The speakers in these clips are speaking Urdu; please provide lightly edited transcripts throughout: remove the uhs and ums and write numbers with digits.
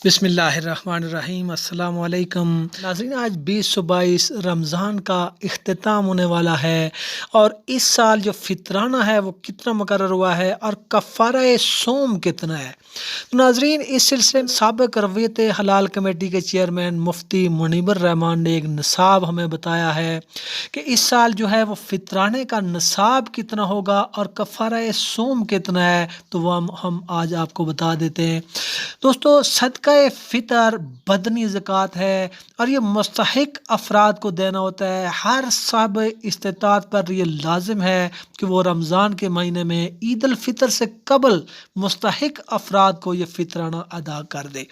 بسم اللہ الرحمن الرحیم۔ السلام علیکم ناظرین، آج 2022 رمضان کا اختتام ہونے والا ہے اور اس سال جو فطرانہ ہے وہ کتنا مقرر ہوا ہے اور کفارہ صوم کتنا ہے۔ تو ناظرین، اس سلسلے میں سابق رویت حلال کمیٹی کے چیئرمین مفتی منیب الرحمان نے ایک نصاب ہمیں بتایا ہے کہ اس سال جو ہے وہ فطرانے کا نصاب کتنا ہوگا اور کفارہ صوم کتنا ہے، تو وہ ہم آج آپ کو بتا دیتے ہیں۔ دوستو، صدقہ فطر بدنی زکوٰۃ ہے اور یہ مستحق افراد کو دینا ہوتا ہے۔ ہر صاحب استطاعت پر یہ لازم ہے کہ وہ رمضان کے مہینے میں عید الفطر سے قبل مستحق افراد کو یہ فطرانہ ادا کر دے۔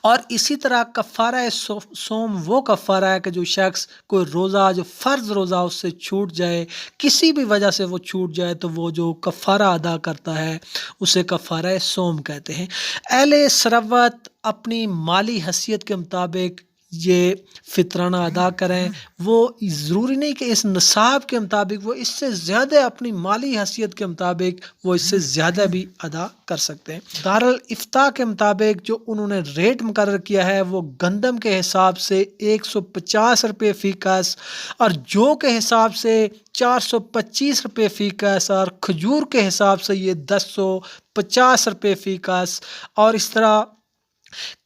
اور اسی طرح کفارہ صوم وہ کفارہ ہے کہ جو شخص کوئی روزہ، جو فرض روزہ اس سے چھوٹ جائے، کسی بھی وجہ سے وہ چھوٹ جائے، تو وہ جو کفارہ ادا کرتا ہے اسے کفارہ صوم کہتے ہیں۔ اہل ثروت اپنی مالی حیثیت کے مطابق یہ فطرانہ ادا کریں۔ وہ ضروری نہیں کہ اس نصاب کے مطابق، وہ اس سے زیادہ اپنی مالی حیثیت کے مطابق وہ اس سے زیادہ بھی ادا کر سکتے ہیں۔ دارالافتاء کے مطابق جو انہوں نے ریٹ مقرر کیا ہے وہ گندم کے حساب سے 150 روپے فی کس، اور جو کے حساب سے 425 روپے فی کس، اور کھجور کے حساب سے یہ 1050 روپے فی کس، اور اس طرح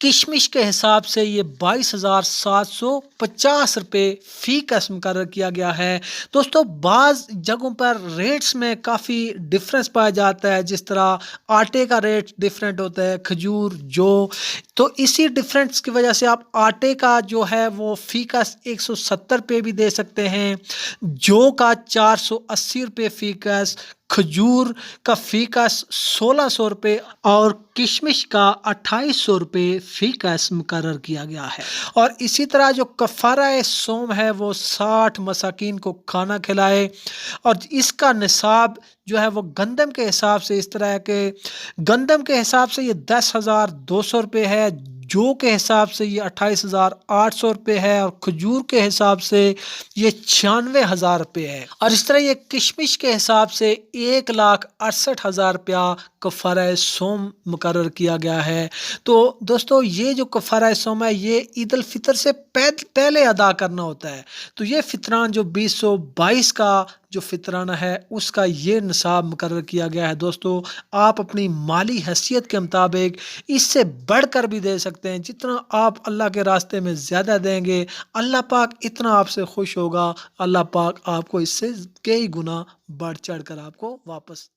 کشمش کے حساب سے یہ 22,750 روپے فی کس مقرر کیا گیا ہے۔ دوستو، بعض جگہوں پر ریٹس میں کافی ڈفرینس پایا جاتا ہے، جس طرح آٹے کا ریٹ ڈفرینٹ ہوتا ہے، کھجور، جو، تو اسی ڈفرینس کی وجہ سے آپ آٹے کا جو ہے وہ فی کس 170 روپے بھی دے سکتے ہیں، جو کا 480 روپے فی کس، کھجور کا فی کس 1600 روپے، اور کشمش کا 2800 روپے فی کس مقرر کیا گیا ہے۔ اور اسی طرح جو کفارہ صوم ہے وہ 60 مساکین کو کھانا کھلائے، اور اس کا نصاب جو ہے وہ گندم کے حساب سے اس طرح ہے کہ گندم کے حساب سے یہ 10,200 روپے ہے، جو کے حساب سے یہ 28,800 روپے ہے، اور کھجور کے حساب سے یہ 96,000 روپے ہے، اور اس طرح یہ کشمش کے حساب سے 1,68,000 روپیہ کفارہ صوم مقرر کیا گیا ہے۔ تو دوستو، یہ جو کفارہ صوم ہے یہ عید الفطر سے پہلے ادا کرنا ہوتا ہے۔ تو یہ فطران جو 2022 کا جو فطرانہ ہے اس کا یہ نصاب مقرر کیا گیا ہے۔ دوستو، آپ اپنی مالی حیثیت کے مطابق اس سے بڑھ کر بھی دے سکتے ہیں۔ جتنا آپ اللہ کے راستے میں زیادہ دیں گے، اللہ پاک اتنا آپ سے خوش ہوگا، اللہ پاک آپ کو اس سے کئی گنا بڑھ چڑھ کر آپ کو واپس